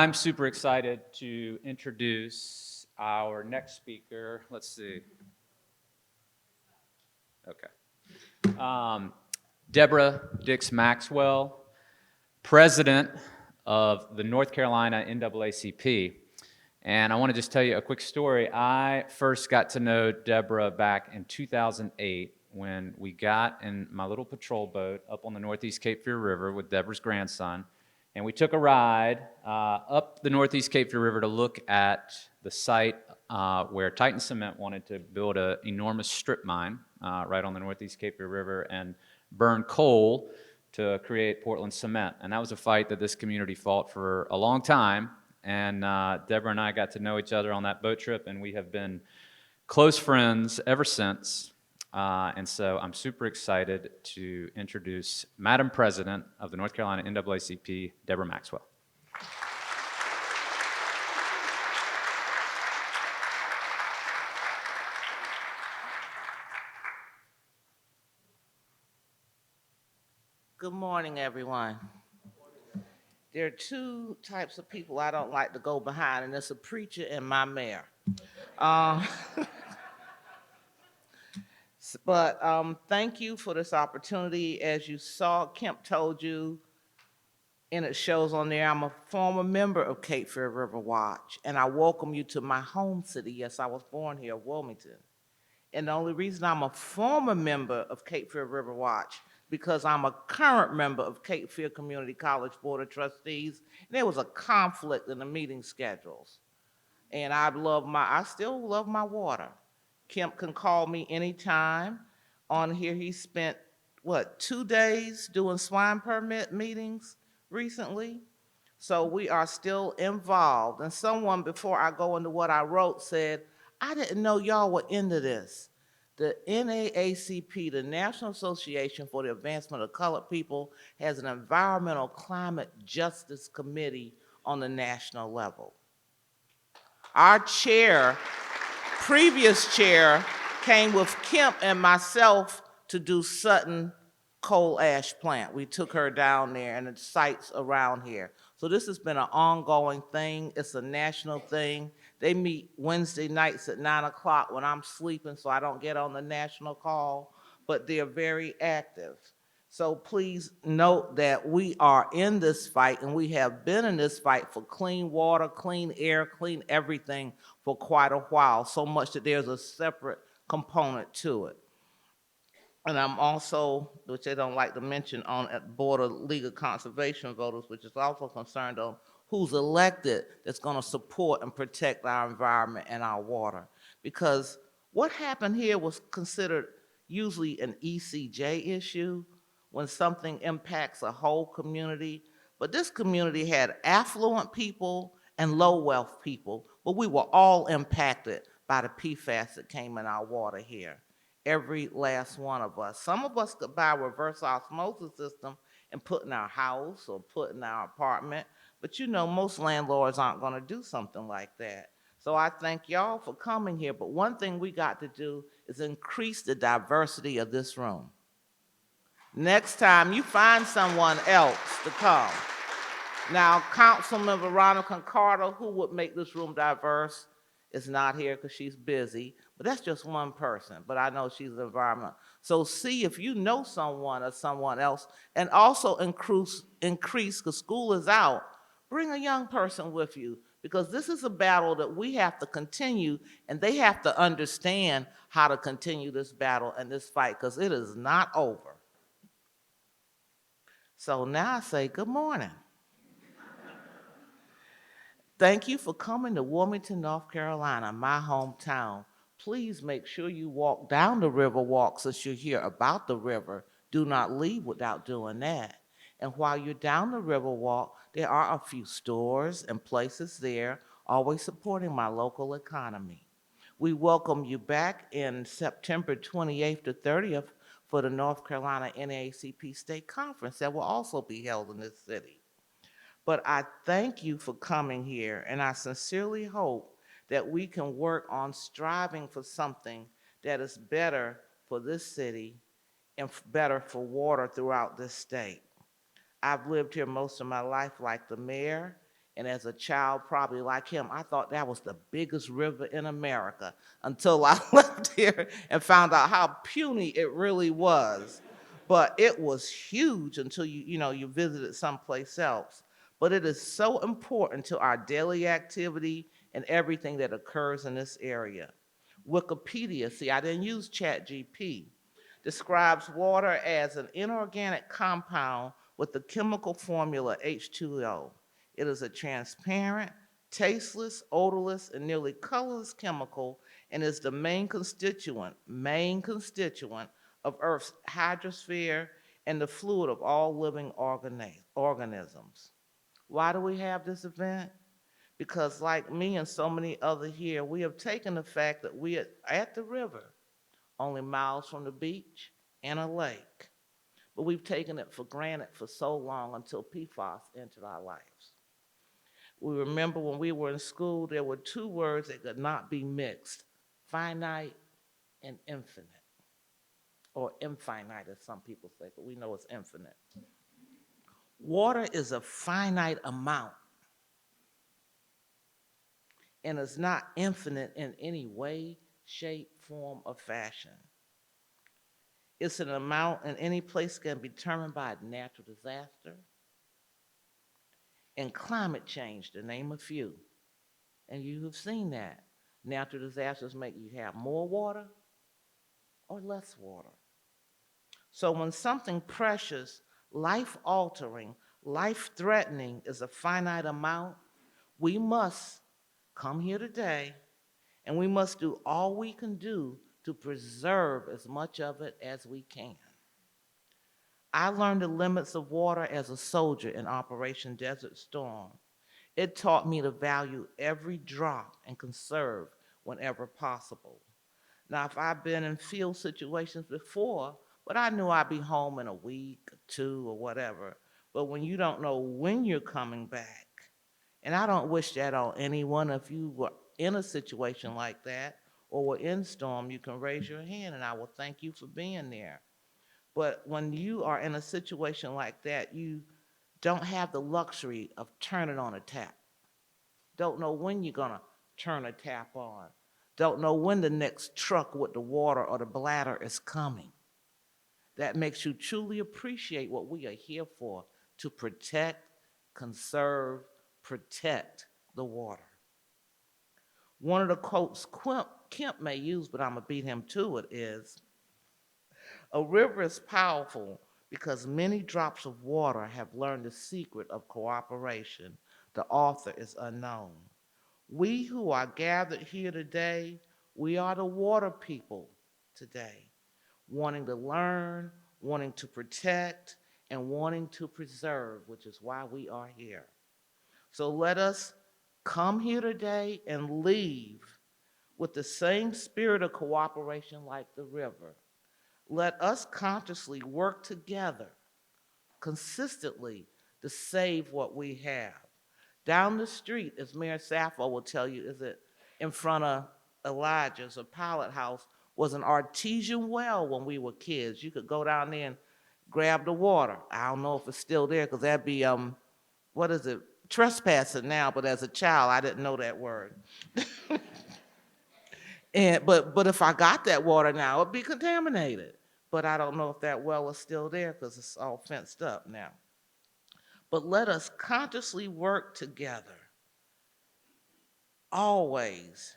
I'm super excited to introduce our next speaker. Let's see. Okay. Deborah Dix Maxwell, president of the North Carolina NAACP. And I want to just tell you a quick story. I first got to know Deborah back in 2008 when we got in my little patrol boat up on the Northeast Cape Fear River with Deborah's grandson. And we took a ride up the Northeast Cape Fear River to look at the site where Titan Cement wanted to build an enormous strip mine right on the Northeast Cape Fear River and burn coal to create Portland cement. And that was a fight that this community fought for a long time. And Deborah and I got to know each other on that boat trip, and we have been close friends ever since. And so I'm super excited to introduce Madam President of the North Carolina NAACP, Deborah Maxwell. Good morning, everyone. There are two types of people I don't like to go behind, and it's a preacher and my mayor. But thank you for this opportunity. As you saw, Kemp told you, and it shows on there, I'm a former member of Cape Fear River Watch, and I welcome you to my home city. Yes, I was born here, Wilmington. And the only reason I'm a former member of Cape Fear River Watch because I'm a current member of Cape Fear Community College Board of Trustees, and there was a conflict in the meeting schedules. And I still love my water. Kemp can call me anytime. On here, he spent, 2 days doing swine permit meetings recently? So we are still involved. And someone, before I go into what I wrote, said, I didn't know y'all were into this. The NAACP, the National Association for the Advancement of Colored People, has an Environmental Climate Justice Committee on the national level. Our chair, previous chair, came with Kemp and myself to do Sutton coal ash plant. We took her down there and the sites around here. So this has been an ongoing thing. It's a national thing. They meet Wednesday nights at 9 o'clock when I'm sleeping so I don't get on the national call, but they're very active. So please note that we are in this fight, and we have been in this fight for clean water, clean air, clean everything for quite a while, so much that there's a separate component to it. And I'm also, which they don't like to mention, on at Board of Legal Conservation Voters, which is also concerned on who's elected that's going to support and protect our environment and our water. Because what happened here was considered usually an ECJ issue when something impacts a whole community. But this community had affluent people and low wealth people, but we were all impacted by the PFAS that came in our water here. Every last one of us. Some of us could buy a reverse osmosis system and put in our house or put in our apartment, but you know most landlords aren't going to do something like that. So I thank y'all for coming here, but one thing we got to do is increase the diversity of this room. Next time, you find someone else to come. Now, Councilman Veronica Carter, who would make this room diverse, is not here because she's busy, but that's just one person, but I know she's the environment. So see if you know someone or someone else, and also increase, because school is out, bring a young person with you, because this is a battle that we have to continue, and they have to understand how to continue this battle and this fight, because it is not over. So now I say good morning. Thank you for coming to Wilmington, North Carolina, my hometown. Please make sure you walk down the river walk since you're here about the river. Do not leave without doing that. And while you're down the river walk, there are a few stores and places there always supporting my local economy. We welcome you back in September 28th to 30th for the North Carolina NAACP State Conference that will also be held in this city. But I thank you for coming here, and I sincerely hope that we can work on striving for something that is better for this city and better for water throughout this state. I've lived here most of my life like the mayor, And as a child, probably like him, I thought that was the biggest river in America until I left here and found out how puny it really was. But it was huge until you visited someplace else. But it is so important to our daily activity and everything that occurs in this area. Wikipedia, see, I didn't use ChatGPT, describes water as an inorganic compound with the chemical formula H2O. It is a transparent, tasteless, odorless, and nearly colorless chemical and is the main constituent of Earth's hydrosphere and the fluid of all living organisms. Why do we have this event? Because like me and so many others here, we have taken the fact that we are at the river, only miles from the beach and a lake. But we've taken it for granted for so long until PFAS entered our lives. We remember when we were in school, there were two words that could not be mixed: finite and infinite, or infinite, as some people say, but we know it's infinite. Water is a finite amount and is not infinite in any way, shape, form, or fashion. It's an amount in any place can be determined by a natural disaster and climate change, to name a few. And you have seen that. Natural disasters make you have more water or less water. So when something precious, life-altering, life-threatening is a finite amount, we must come here today and we must do all we can do to preserve as much of it as we can. I learned the limits of water as a soldier in Operation Desert Storm. It taught me to value every drop and conserve whenever possible. Now, if I've been in field situations before, but I knew I'd be home in a week or two or whatever. But when you don't know when you're coming back, and I don't wish that on anyone, if you were in a situation like that or were in storm, you can raise your hand and I will thank you for being there. But when you are in a situation like that, you don't have the luxury of turning on a tap. Don't know when you're gonna turn a tap on. Don't know when the next truck with the water or the bladder is coming. That makes you truly appreciate what we are here for, to protect, conserve, protect the water. One of the quotes Kemp may use, but I'm gonna beat him to it, is, "A river is powerful because many drops of water have learned the secret of cooperation. The author is unknown." We who are gathered here today, we are the water people today, wanting to learn, wanting to protect, and wanting to preserve, which is why we are here. So let us come here today and leave with the same spirit of cooperation like the river. Let us consciously work together consistently to save what we have. Down the street, as Mayor Sappho will tell you, is it in front of Elijah's or Pilot House, was an artesian well when we were kids. You could go down there and grab the water. I don't know if it's still there because that'd be, what is it, trespassing now, but as a child, I didn't know that word. But if I got that water now, it'd be contaminated. But I don't know if that well is still there because it's all fenced up now. But let us consciously work together, always,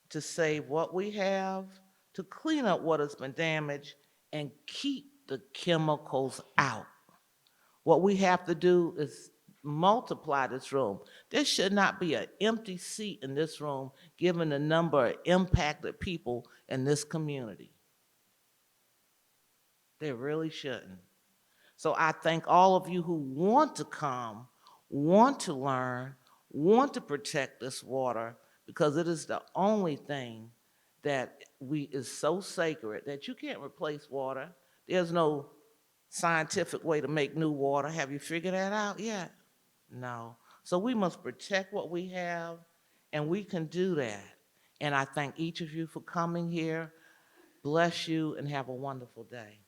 to save what we have, to clean up what has been damaged, and keep the chemicals out. What we have to do is multiply this room. There should not be an empty seat in this room given the number of impacted people in this community. There really shouldn't. So I thank all of you who want to come, want to learn, want to protect this water, because it is the only thing that is so sacred that you can't replace water. There's no scientific way to make new water. Have you figured that out yet? No. So we must protect what we have, and we can do that. And I thank each of you for coming here. Bless you and have a wonderful day.